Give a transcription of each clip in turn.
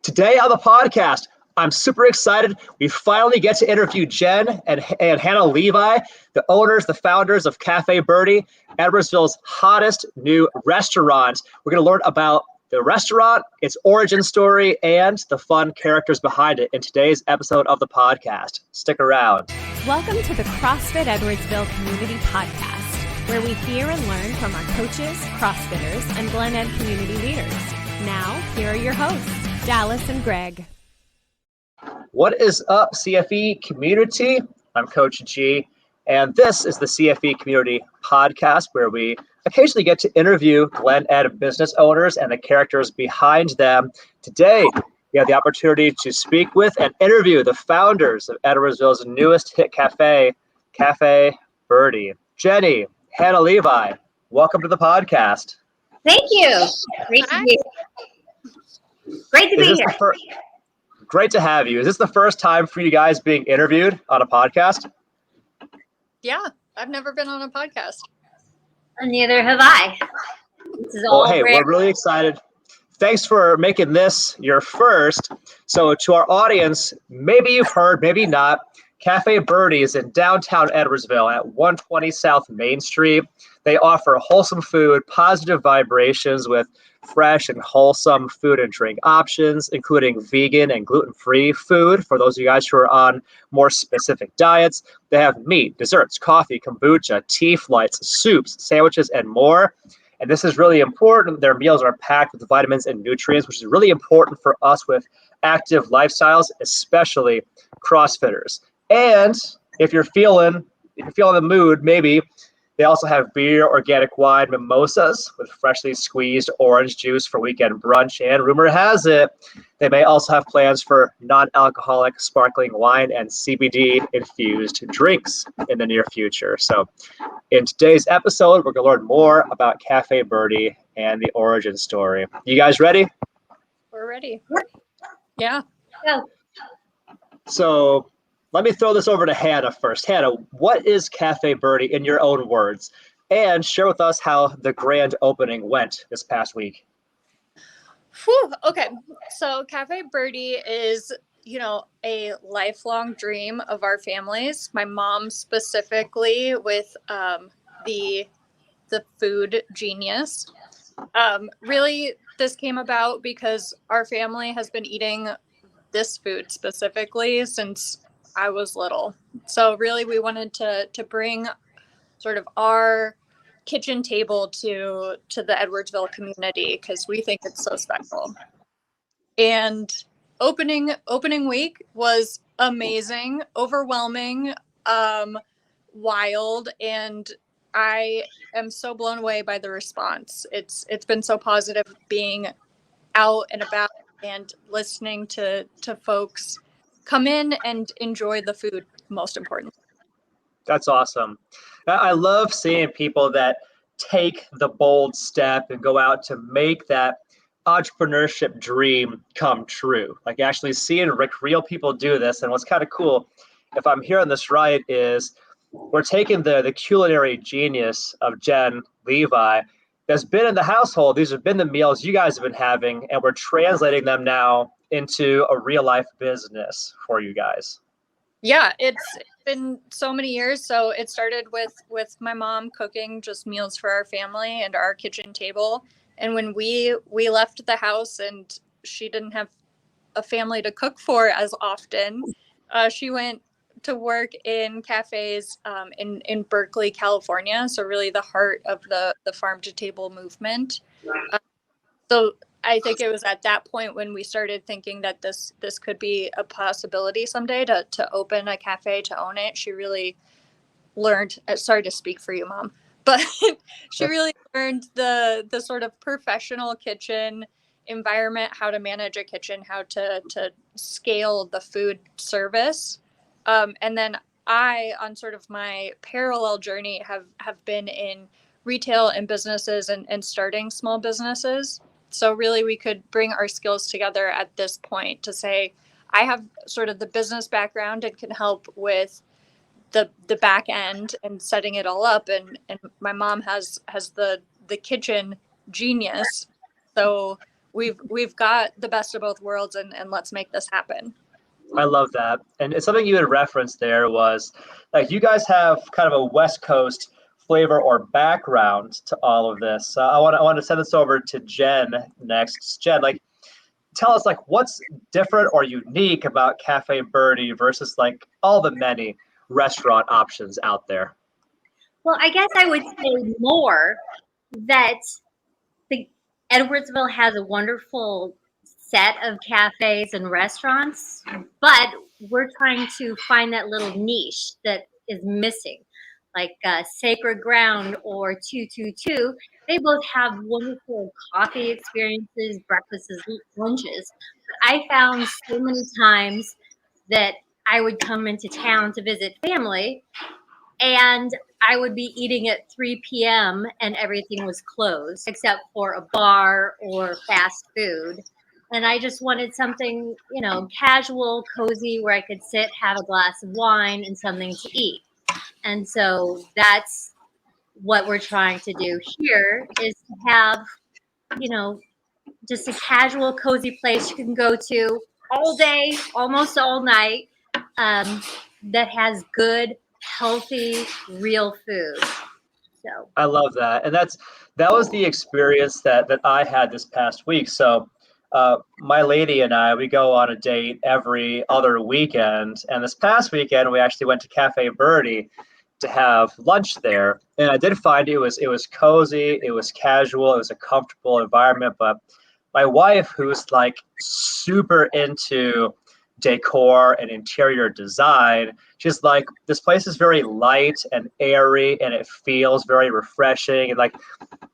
Today on the podcast, I'm super excited. We finally get to interview Jen and Hannah Levi, the owners, the founders of Cafe Birdie, Edwardsville's hottest new restaurant. We're going to learn about the restaurant, its origin story, and the fun characters behind it in today's episode of the podcast. Stick around. Welcome to the CrossFit Edwardsville Community Podcast, where we hear and learn from our coaches, CrossFitters, and Glen Ed community leaders. Now, here are your hosts, Dallas and Greg. What is up, CFE community? I'm Coach G, and this is the CFE Community Podcast, where we occasionally get to interview Glen Ed business owners and the characters behind them. Today, we have the opportunity to speak with and interview the founders of Edwardsville's newest hit cafe, Cafe Birdie. Jenny, Hannah Levi, welcome to the podcast. Thank you. Great to be here. Great to be here. Great to have you. Is this the first time for you guys being interviewed on a podcast? Yeah, I've never been on a podcast. And neither have I. This is all hey, we're really excited. Thanks for making this your first. So to our audience, maybe you've heard, maybe not, Cafe Birdie is in downtown Edwardsville at 120 South Main Street. They offer wholesome food, positive vibrations with fresh and wholesome food and drink options, including vegan and gluten-free food for those of you guys who are on more specific diets. They have meat, desserts, coffee, kombucha, tea flights, soups, sandwiches, and more. And this is really important. Their meals are packed with vitamins and nutrients, which is really important for us with active lifestyles, especially CrossFitters. And if you're feeling the mood, maybe they also have beer, organic wine, mimosas with freshly squeezed orange juice for weekend brunch. And rumor has it, they may also have plans for non-alcoholic sparkling wine and CBD-infused drinks in the near future. So in today's episode, we're going to learn more about Cafe Birdie and the origin story. You guys ready? We're ready. Yeah. So let me throw this over to Hannah first. Hannah, what is Cafe Birdie in your own words? And share with us how the grand opening went this past week. Okay. So Cafe Birdie is, a lifelong dream of our families. My mom specifically with the food genius. Really, this came about because our family has been eating this food specifically since I was little. So really we wanted to bring sort of our kitchen table to the Edwardsville community because we think it's so special. And opening week was amazing, overwhelming, wild, and I am so blown away by the response. It's been so positive being out and about and listening to folks come in and enjoy the food, most importantly. That's awesome. I love seeing people that take the bold step and go out to make that entrepreneurship dream come true. Like actually seeing real people do this. And what's kind of cool, if I'm hearing this right, is we're taking the culinary genius of Jen Levi that's been in the household. These have been the meals you guys have been having, and we're translating them now into a real life business for you guys. Yeah, it's been so many years. So it started with my mom cooking just meals for our family and our kitchen table. And when we left the house and she didn't have a family to cook for as often, she went to work in cafes in Berkeley, California. So really the heart of the farm to table movement. So I think it was at that point when we started thinking that this could be a possibility someday to open a cafe, to own it. She really learned, sorry to speak for you, Mom, but she really learned the sort of professional kitchen environment, how to manage a kitchen, how to scale the food service. And then I, on sort of my parallel journey, have been in retail and businesses and starting small businesses. So really we could bring our skills together at this point to say, I have sort of the business background and can help with the back end and setting it all up. And my mom has the kitchen genius. So we've got the best of both worlds, and let's make this happen. I love that. And it's something you had referenced there was like you guys have kind of a West Coast flavor or background to all of this. I want to send this over to Jen next. Jen, like, tell us like what's different or unique about Cafe Birdie versus like all the many restaurant options out there. Well, I guess I would say more that the Edwardsville has a wonderful set of cafes and restaurants, but we're trying to find that little niche that is missing, like Sacred Ground or 222. They both have wonderful coffee experiences, breakfasts, lunches. But I found so many times that I would come into town to visit family, and I would be eating at 3 p.m. and everything was closed except for a bar or fast food. And I just wanted something, casual, cozy, where I could sit, have a glass of wine and something to eat. And so that's what we're trying to do here, is to have, just a casual, cozy place you can go to all day, almost all night, that has good, healthy, real food. So I love that. And that was the experience that I had this past week. So my lady and I, we go on a date every other weekend. And this past weekend, we actually went to Cafe Birdie to have lunch there. And I did find it was cozy, it was casual, it was a comfortable environment. But my wife, who's like super into decor and interior design, she's like, this place is very light and airy and it feels very refreshing. And like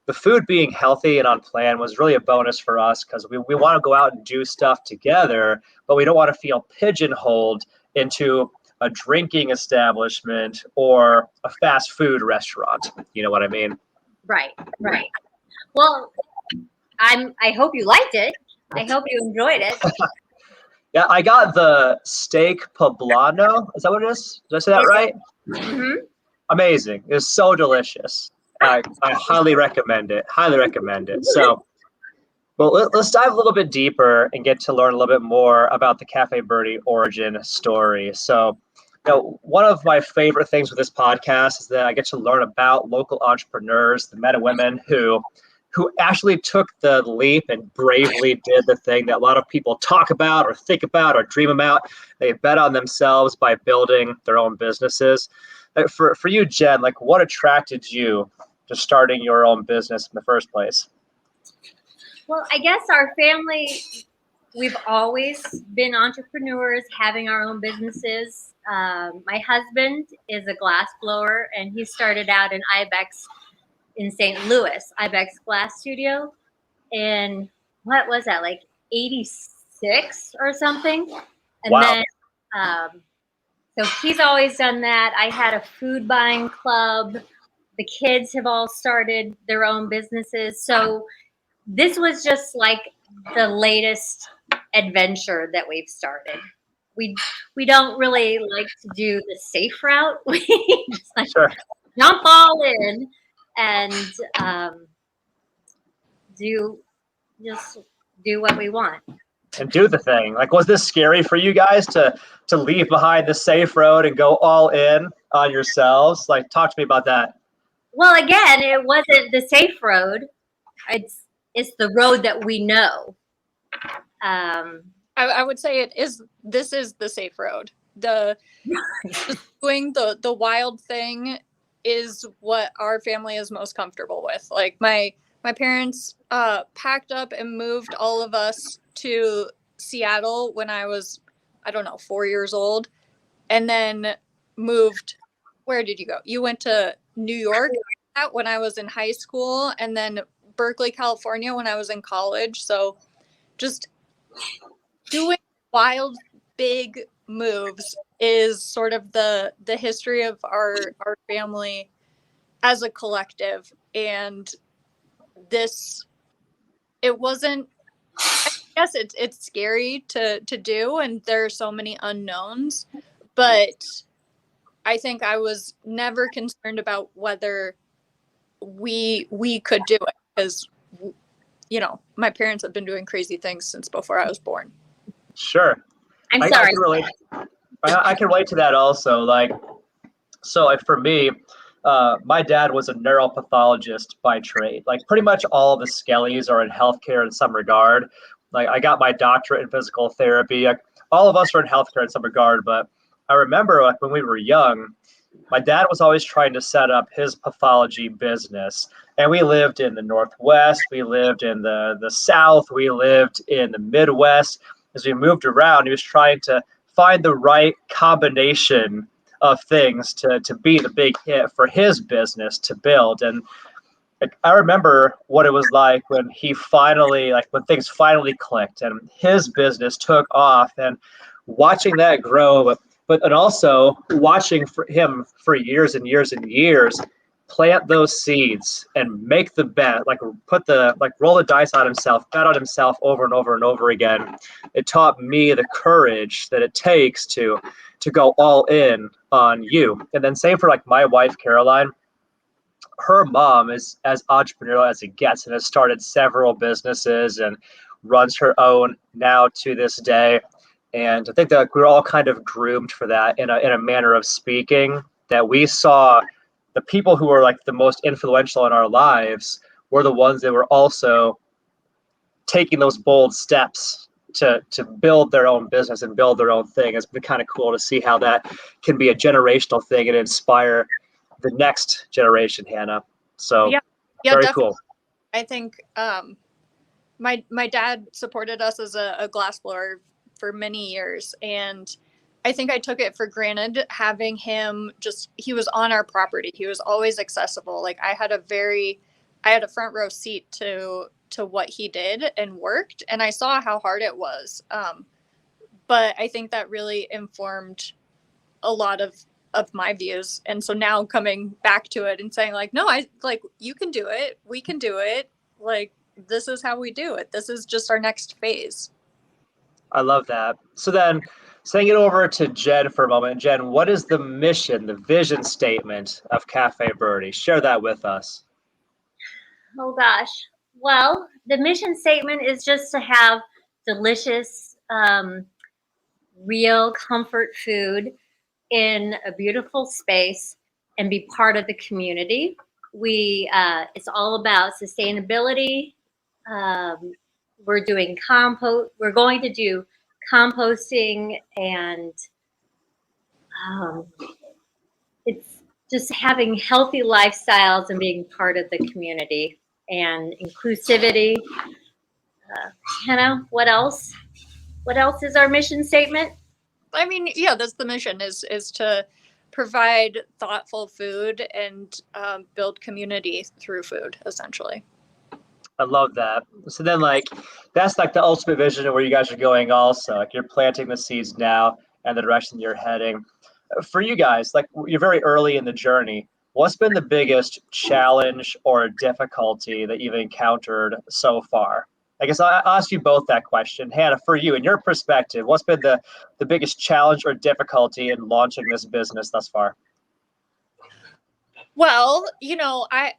the food being healthy and on plan was really a bonus for us because we want to go out and do stuff together, but we don't want to feel pigeonholed into a drinking establishment or a fast food restaurant. You know what I mean? Right. Well, I hope you liked it. I hope you enjoyed it. Yeah, I got the steak poblano. Is that what it is? Did I say that right? Mm-hmm. Amazing. It was so delicious. I highly recommend it. So, well, let's dive a little bit deeper and get to learn a little bit more about the Cafe Birdie origin story. So, one of my favorite things with this podcast is that I get to learn about local entrepreneurs, the men and women who actually took the leap and bravely did the thing that a lot of people talk about or think about or dream about. They bet on themselves by building their own businesses. For you, Jen, like what attracted you to starting your own business in the first place? Well, I guess our family, we've always been entrepreneurs, having our own businesses. My husband is a glass blower, and he started out in Ibex in St. Louis, Ibex Glass Studio. And what was that, like 86 or something? And Wow. then, so he's always done that. I had a food buying club. The kids have all started their own businesses. So this was just like the latest adventure that we've started. We don't really like to do the safe route. We just like Sure. jump all in and do what we want. And do the thing. Like, was this scary for you guys to leave behind the safe road and go all in on yourselves? Like, talk to me about that. Well, again, it wasn't the safe road. It's the road that we know. I would say this is the safe road. Doing the wild thing is what our family is most comfortable with. Like my parents packed up and moved all of us to Seattle when I was, 4 years old, and then moved. Where did you go? You went to New York when I was in high school, and then Berkeley, California when I was in college. So just doing wild, big moves is sort of the history of our family as a collective. And it wasn't, I guess it's scary to do, and there are so many unknowns, but I think I was never concerned about whether we could do it, because my parents have been doing crazy things since before I was born. Sure. I'm I sorry. can relate. I can relate to that also. Like for me, my dad was a neuropathologist by trade. Like pretty much all the Skellies are in healthcare in some regard. Like I got my doctorate in physical therapy. Like, all of us are in healthcare in some regard. But I remember like when we were young, my dad was always trying to set up his pathology business. And we lived in the Northwest. We lived in the South. We lived in the Midwest. As we moved around, he was trying to find the right combination of things to be the big hit for his business to build. And like, I remember what it was like when he finally, like when things finally clicked and his business took off, and watching that grow, but and also watching for him for years and years and years plant those seeds and make the bet, like roll the dice on himself, bet on himself over and over and over again. It taught me the courage that it takes to go all in on you. And then same for like my wife, Caroline. Her mom is as entrepreneurial as it gets and has started several businesses and runs her own now to this day. And I think that we're all kind of groomed for that in a manner of speaking, that we saw the people who were like the most influential in our lives were the ones that were also taking those bold steps to build their own business and build their own thing. It's been kind of cool to see how that can be a generational thing and inspire the next generation, Hannah. So yeah, very definitely. cool. I think my dad supported us as a glassblower for many years, and I think I took it for granted having him. He was on our property. He was always accessible. Like I had a front row seat to what he did and worked, and I saw how hard it was. But I think that really informed a lot of my views. And so now coming back to it and saying like, no, you can do it. We can do it. Like, this is how we do it. This is just our next phase. I love that. So then saying it over to Jen for a moment. Jen, what is the mission, the vision statement of Cafe Birdie? Share that with us. Oh gosh. Well, the mission statement is just to have delicious, real comfort food in a beautiful space and be part of the community. It's all about sustainability. We're doing compost. We're going to do composting, and it's just having healthy lifestyles and being part of the community and inclusivity. Hannah, what else? What else is our mission statement? I mean, yeah, that's the mission is to provide thoughtful food and build community through food, essentially. I love that. So then like, that's like the ultimate vision of where you guys are going also. Like you're planting the seeds now and the direction you're heading. For you guys, like you're very early in the journey. What's been the biggest challenge or difficulty that you've encountered so far? I guess I'll ask you both that question. Hannah, for you, in your perspective, what's been the biggest challenge or difficulty in launching this business thus far? Well,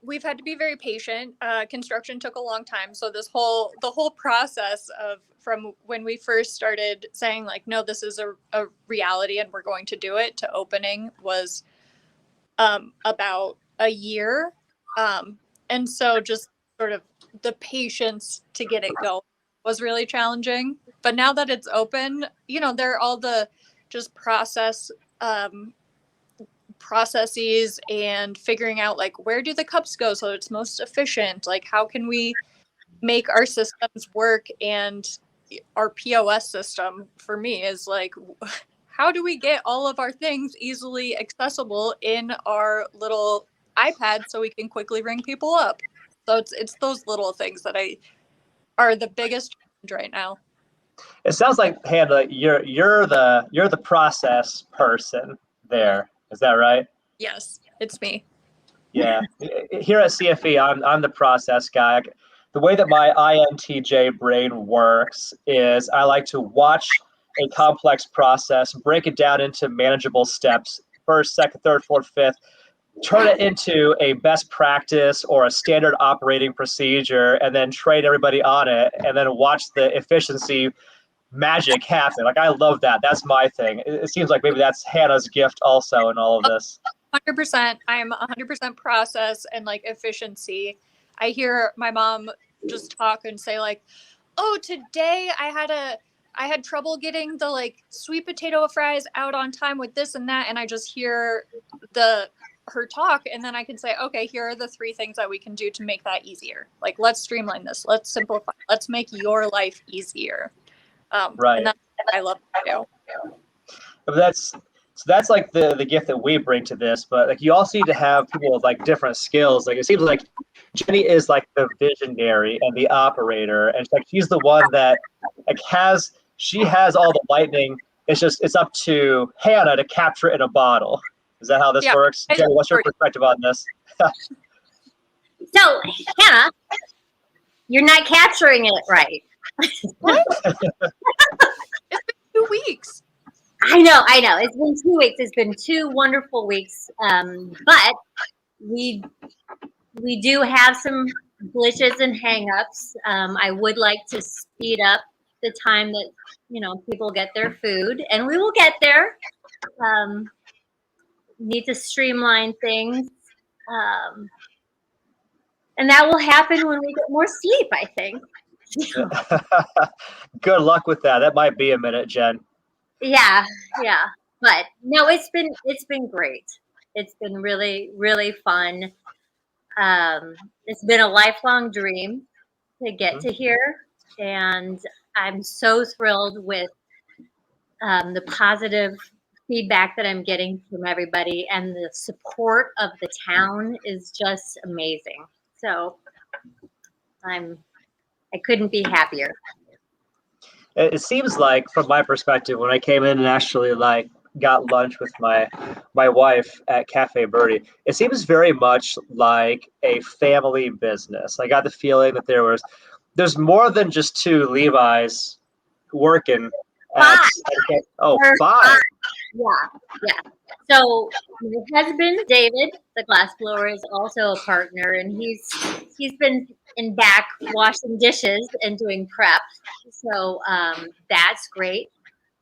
we've had to be very patient. Construction took a long time. So the whole process of from when we first started saying like, no, this is a reality and we're going to do it, to opening was about a year. And so just sort of the patience to get it going was really challenging. But now that it's open, there are all the just processes and figuring out like, where do the cups go so it's most efficient? Like, how can we make our systems work? And our POS system for me is like, how do we get all of our things easily accessible in our little iPad so we can quickly ring people up? So it's those little things that are the biggest challenge right now. It sounds like, Hannah, you're the process person there. Is that right? Yes, it's me. Yeah. Here at CFE, I'm the process guy. The way that my INTJ brain works is I like to watch a complex process, break it down into manageable steps, first, second, third, fourth, fifth, turn it into a best practice or a standard operating procedure and then train everybody on it and then watch the efficiency magic happen. Like, I love that. That's my thing. It seems like maybe that's Hannah's gift also in all of this. 100%. I'm 100% process and like efficiency. I hear my mom just talk and say like, oh, today I had trouble getting the like sweet potato fries out on time with this and that. And I just hear her talk, and then I can say, okay, here are the 3 things that we can do to make that easier. Like, let's streamline this. Let's simplify. Let's make your life easier. Right. And that's what I love to do. But that's like the gift that we bring to this. But like, you also need to have people with like different skills. Like, it seems like Jenny is like the visionary and the operator, and it's like she's the one that like she has all the lightning. It's up to Hannah to capture it in a bottle. Is that how this works? Jenny, what's your perspective on this? So, Hannah, you're not capturing it right. What? It's been 2 weeks. I know. It's been 2 weeks. It's been 2 wonderful weeks. But we do have some glitches and hangups. I would like to speed up the time that, people get their food, and we will get there. Need to streamline things. And that will happen when we get more sleep, I think. Good luck with that. That might be a minute, Jen. Yeah. But no, it's been great. It's been really, really fun. It's been a lifelong dream to get to here, and I'm so thrilled with the positive feedback that I'm getting from everybody, and the support of the town is just amazing. So I couldn't be happier. It seems like, from my perspective, when I came in and actually like got lunch with my wife at Cafe Birdie, it seems very much like a family business. I got the feeling that there's more than just 2 Levi's working at 5. Yeah. So my husband, David, the glassblower, is also a partner, and he's been in back washing dishes and doing prep. So that's great.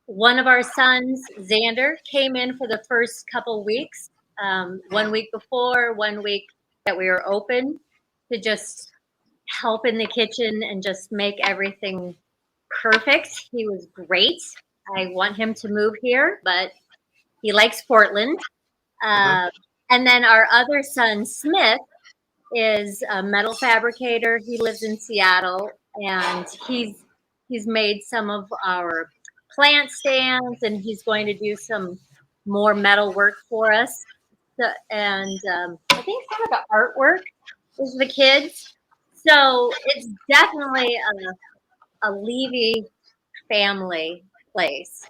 One of our sons, Xander, came in for the first couple weeks, 1 week before, 1 week that we were open, to just help in the kitchen and just make everything perfect. He was great. I want him to move here, but he likes Portland. And then our other son, Smith, is a metal fabricator. He lives in Seattle, and he's made some of our plant stands, and he's going to do some more metal work for us. And I think some of the artwork is the kids. So it's definitely a Levy family place.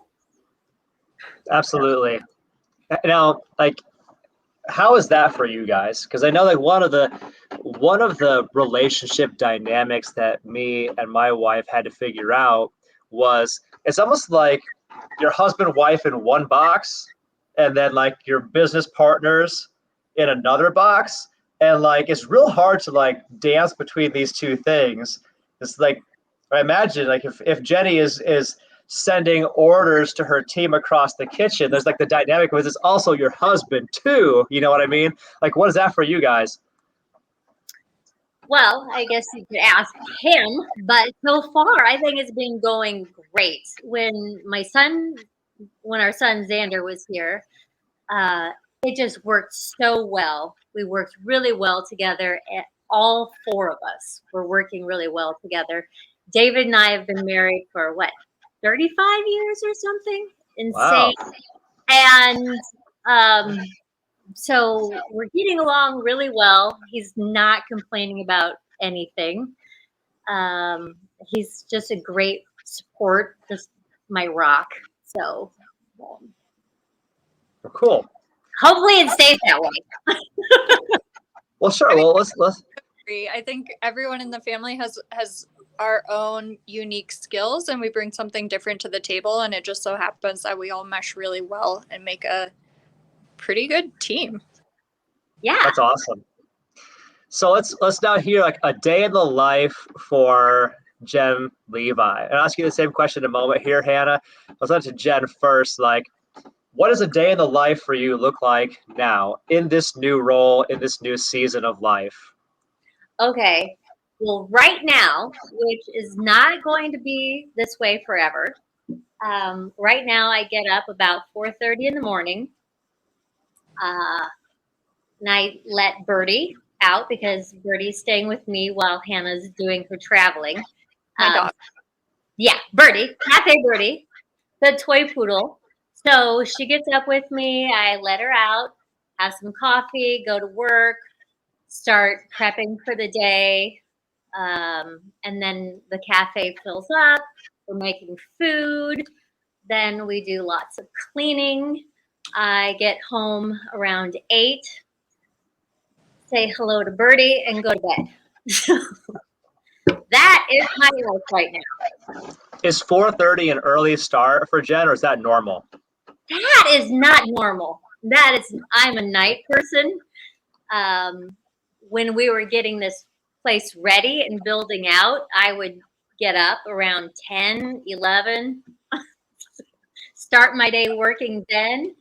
Absolutely. Now, like, how is that for you guys? Because I know like one of the relationship dynamics that me and my wife had to figure out was, it's almost like your husband, wife in one box, and then like your business partners in another box. And like, it's real hard to like dance between these 2 things. It's like, I imagine like if Jenny is sending orders to her team across the kitchen, there's like the dynamic of it's also your husband too. You know what I mean? Like, what is that for you guys? Well, I guess you could ask him, but so far I think it's been going great. When our son Xander was here, it just worked so well. We worked really well together. All 4 of us were working really well together. David and I have been married for 35 years or something? Insane. Wow. And so we're getting along really well. He's not complaining about anything. He's just a great support, just my rock. So cool. Hopefully it stays that way. Well, sure. Well, let's. I think everyone in the family has our own unique skills, and we bring something different to the table, and it just so happens that we all mesh really well and make a pretty good team. Yeah. That's awesome. So let's now hear like a day in the life for Jen Levi. And I'll ask you the same question in a moment here, Hannah. Let's go to Jen first. Like, what does a day in the life for you look like now in this new role, in this new season of life? Okay. Well, right now, which is not going to be this way forever. Right now, I get up about 4:30 in the morning, and I let Birdie out because Birdie's staying with me while Hannah's doing her traveling. My dog. Yeah, Birdie, Cafe Birdie, the toy poodle. So she gets up with me. I let her out, have some coffee, go to work, start prepping for the day. And then the cafe fills up. We're making food. Then we do lots of cleaning. I get home around 8, say hello to Birdie, and go to bed. That is my life right now. Is 4:30 an early start for Jen, or is that normal? That is not normal. I'm a night person. When we were getting this place ready and building out, I would get up around 10, 11, start my day working then,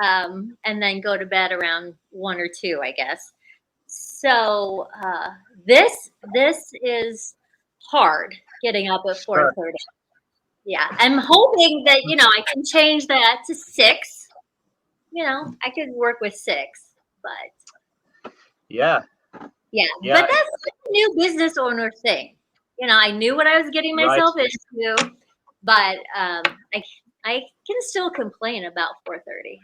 and then go to bed around 1 or 2, I guess. So this is hard, getting up at 4:30. Yeah, I'm hoping that I can change that to 6. I could work with 6, but Yeah. yeah. But that's a new business owner thing. I knew what I was getting myself into, but I can still complain about 4:30.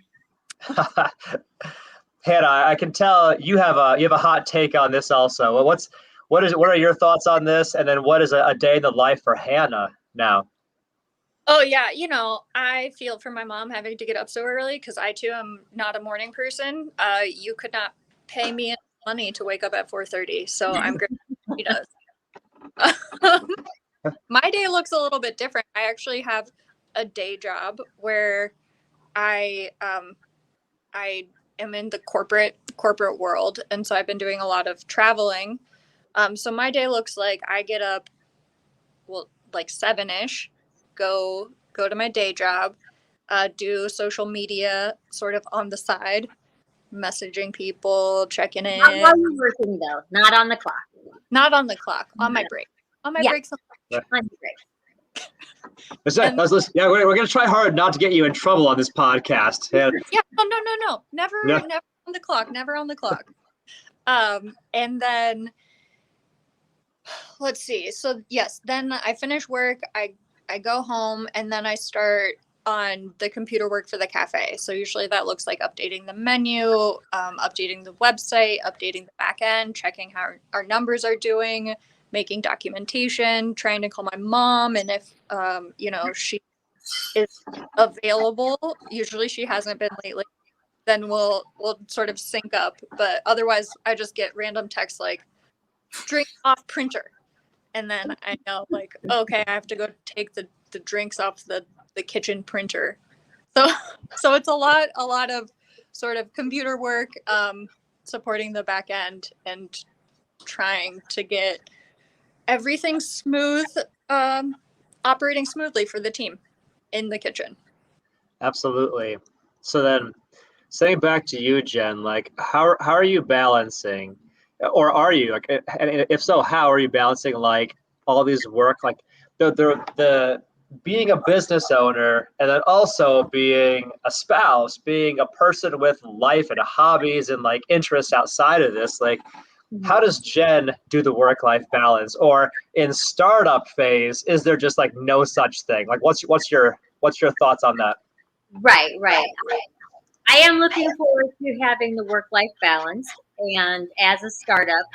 Hannah, I can tell you have a hot take on this also. Well, what are your thoughts on this? And then what is a day in the life for Hannah now? Oh yeah, I feel for my mom having to get up so early because I too am not a morning person. You could not pay me money to wake up at 4:30, so I'm grateful she does. My day looks a little bit different. I actually have a day job where I am in the corporate world, and so I've been doing a lot of traveling. So my day looks like I get up, like 7-ish, go to my day job, do social media sort of on the side, messaging people, checking in. Not while you're working though. Not on the clock. Not on the clock. On my break. On my breaks. On your break. We're gonna try hard not to get you in trouble on this podcast. Yeah. No. Never on the clock. Never on the clock. And then let's see. So yes, then I finish work. I go home, and then I start on the computer work for the cafe. So usually that looks like updating the menu, updating the website, updating the back end, checking how our numbers are doing, making documentation, trying to call my mom, and if she is available. Usually she hasn't been lately. Then we'll sort of sync up. But otherwise, I just get random texts like drink off printer, and then I know like, okay, I have to go take the drinks off the kitchen printer. So it's a lot of sort of computer work, supporting the back end and trying to get everything smooth, operating smoothly for the team in the kitchen. Absolutely. So then, saying back to you, Jen, like how are you balancing, or are you like, and if so, how are you balancing like all these work, like the being a business owner, and then also being a spouse, being a person with life and hobbies and like interests outside of this? Like, how does Jen do the work-life balance? Or in startup phase, is there just like no such thing? Like, what's your thoughts on that? Right. I am looking forward to having the work-life balance, and as a startup,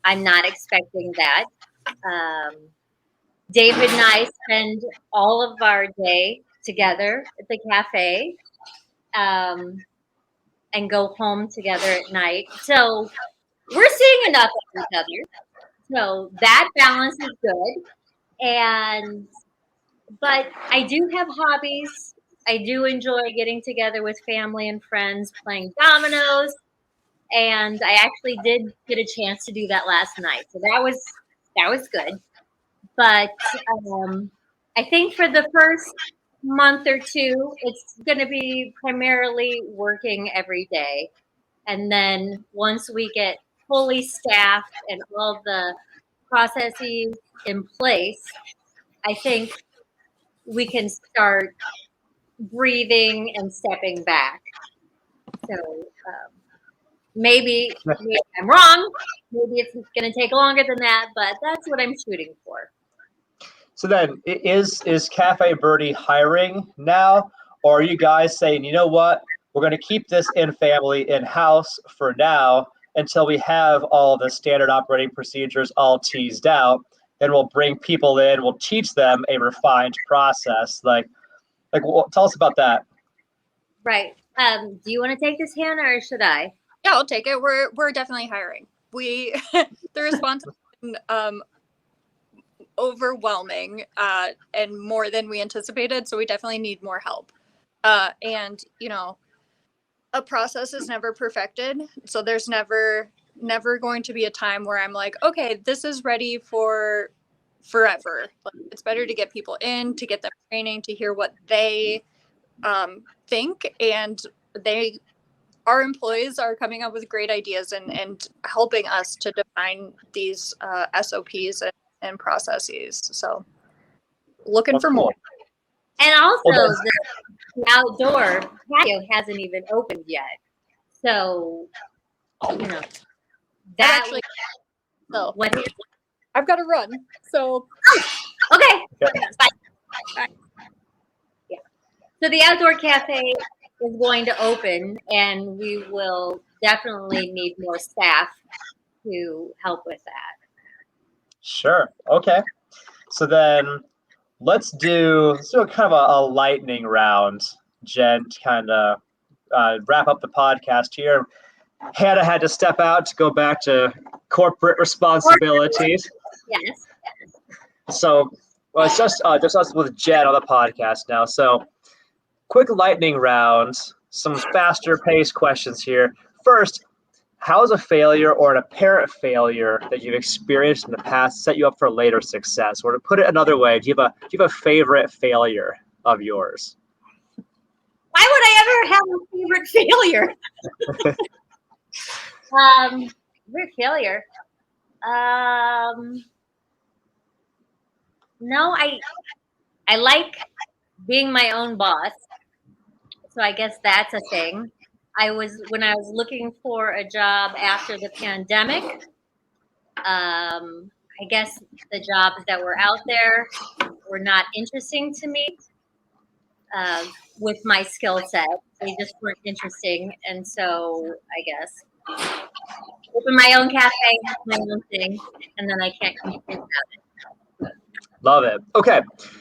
I'm not expecting that. David and I spend all of our day together at the cafe, and go home together at night. So we're seeing enough of each other. So that balance is good. But I do have hobbies. I do enjoy getting together with family and friends, playing dominoes, and I actually did get a chance to do that last night. So that was good. But I think for the first month or two, it's going to be primarily working every day. And then once we get fully staffed and all the processes in place, I think we can start breathing and stepping back. So maybe I'm wrong. Maybe it's going to take longer than that, but that's what I'm shooting for. So then, is Cafe Birdie hiring now, or are you guys saying, you know what, we're going to keep this family in-house for now until we have all the standard operating procedures all teased out, then we'll bring people in, we'll teach them a refined process. Well, tell us about that. Right. Do you want to take this, Hannah, or should I? Yeah, I'll take it. We're definitely hiring. The response has been overwhelming and more than we anticipated. So we definitely need more help. And a process is never perfected. So there's never going to be a time where I'm like, okay, this is ready for forever. It's better to get people in, to get them training, to hear what they think, and our employees are coming up with great ideas and helping us to define these SOPs and processes. So looking for more. And also the outdoor patio hasn't even opened yet. So, that Actually, what? I've got to run. So Okay. Bye. Yeah. So the outdoor cafe is going to open, and we will definitely need more staff to help with that. Sure. Okay. So then let's do kind of a lightning round, Jen, to kind of wrap up the podcast here. Hannah had to step out to go back to corporate responsibilities. Yes. So it's just us with Jen on the podcast now. So quick lightning round, some faster paced questions here. First, how has a failure or an apparent failure that you've experienced in the past set you up for later success? Or to put it another way, do you have a favorite failure of yours? Why would I ever have a favorite failure? Favorite failure. No, I like being my own boss. So I guess that's a thing. When I was looking for a job after the pandemic, I guess the jobs that were out there were not interesting to me with my skill set. They just weren't interesting. And so I guess open my own cafe, my own thing, and then I can't complain about it. Love it. Okay.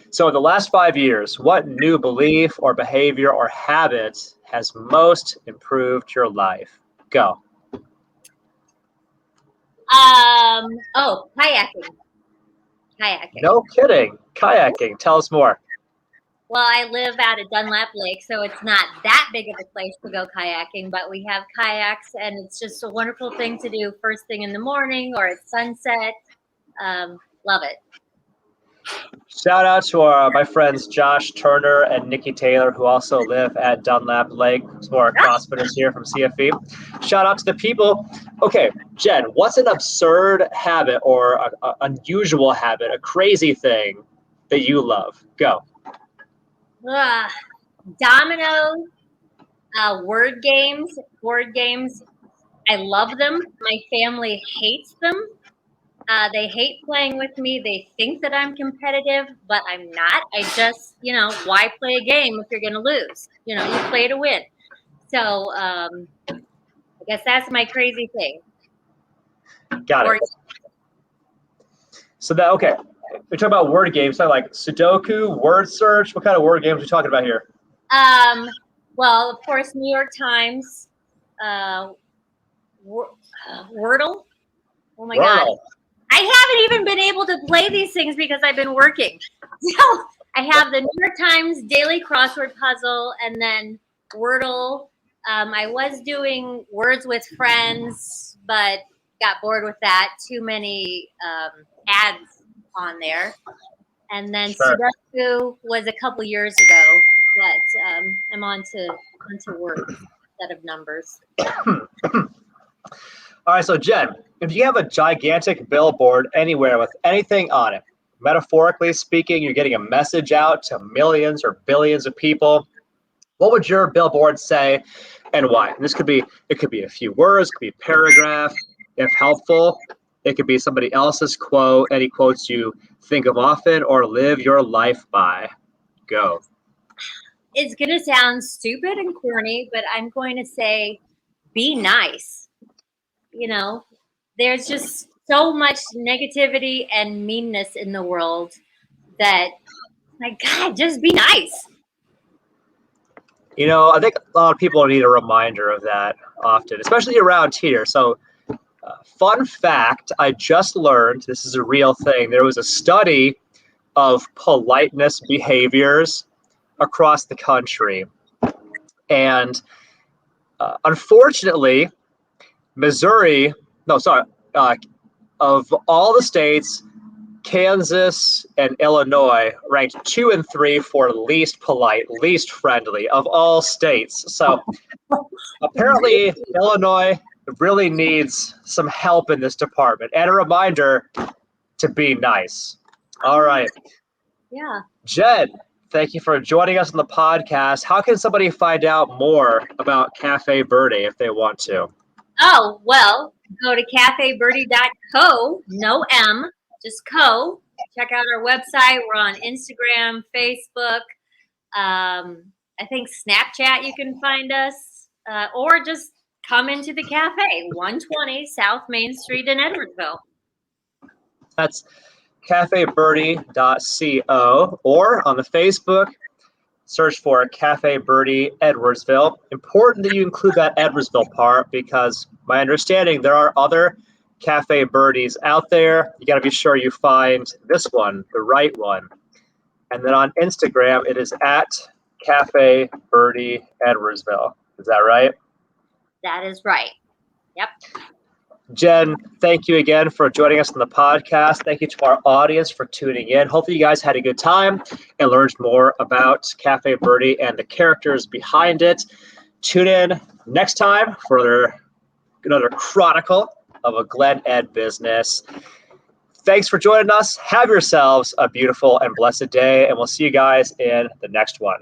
So in the last 5 years, what new belief or behavior or habit has most improved your life? Go. Kayaking. No kidding. Kayaking. Tell us more. Well, I live out at Dunlap Lake, so it's not that big of a place to go kayaking, but we have kayaks, and it's just a wonderful thing to do first thing in the morning or at sunset. Love it. Shout out to my friends Josh Turner and Nikki Taylor, who also live at Dunlap Lake. Some more CrossFitters here from CFE. Shout out to the people. Okay, Jen, what's an absurd habit or an unusual habit, a crazy thing that you love? Go. Dominoes, word games. I love them. My family hates them. They hate playing with me. They think that I'm competitive, but I'm not. I just, why play a game if you're going to lose? You play to win. So I guess that's my crazy thing. Got it. So okay. We're talking about word games, so like Sudoku, word search. What kind of word games are we talking about here? Well, of course, New York Times, Wordle. Oh my God. I haven't even been able to play these things because I've been working. So I have the New York Times daily crossword puzzle, and then Wordle, I was doing Words with Friends, but got bored with that. Too many ads on there. And then Sure. Sudoku was a couple years ago, but I'm onto words instead of numbers. All right, so Jen, if you have a gigantic billboard anywhere with anything on it, metaphorically speaking, you're getting a message out to millions or billions of people, what would your billboard say and why? And it could be a few words, it could be a paragraph, if helpful. It could be somebody else's quote, any quotes you think of often or live your life by. Go. It's going to sound stupid and corny, but I'm going to say, be nice. You know, there's just so much negativity and meanness in the world that, my God, just be nice. You know, I think a lot of people need a reminder of that often, especially around here. So, fun fact, I just learned, this is a real thing, there was a study of politeness behaviors across the country. And unfortunately, of all the states, Kansas and Illinois ranked 2 and 3 for least polite, least friendly of all states. So apparently Illinois really needs some help in this department and a reminder to be nice. All right. Yeah. Jen, thank you for joining us on the podcast. How can somebody find out more about Cafe Birdie if they want to? Oh, well, go to cafebirdie.co, no M, just co. Check out our website. We're on Instagram, Facebook. I think Snapchat you can find us. Or just come into the cafe, 120 South Main Street in Edwardsville. That's cafebirdie.co, or on the Facebook, search for Cafe Birdie Edwardsville. Important that you include that Edwardsville part because my understanding there are other Cafe Birdies out there. You got to be sure you find this one, the right one. And then on Instagram, it is at Cafe Birdie Edwardsville. Is that right? That is right. Yep. Jen, thank you again for joining us on the podcast. Thank you to our audience for tuning in. Hopefully you guys had a good time and learned more about Cafe Birdie and the characters behind it. Tune in next time for another chronicle of a Glen Ed business. Thanks for joining us. Have yourselves a beautiful and blessed day, and we'll see you guys in the next one.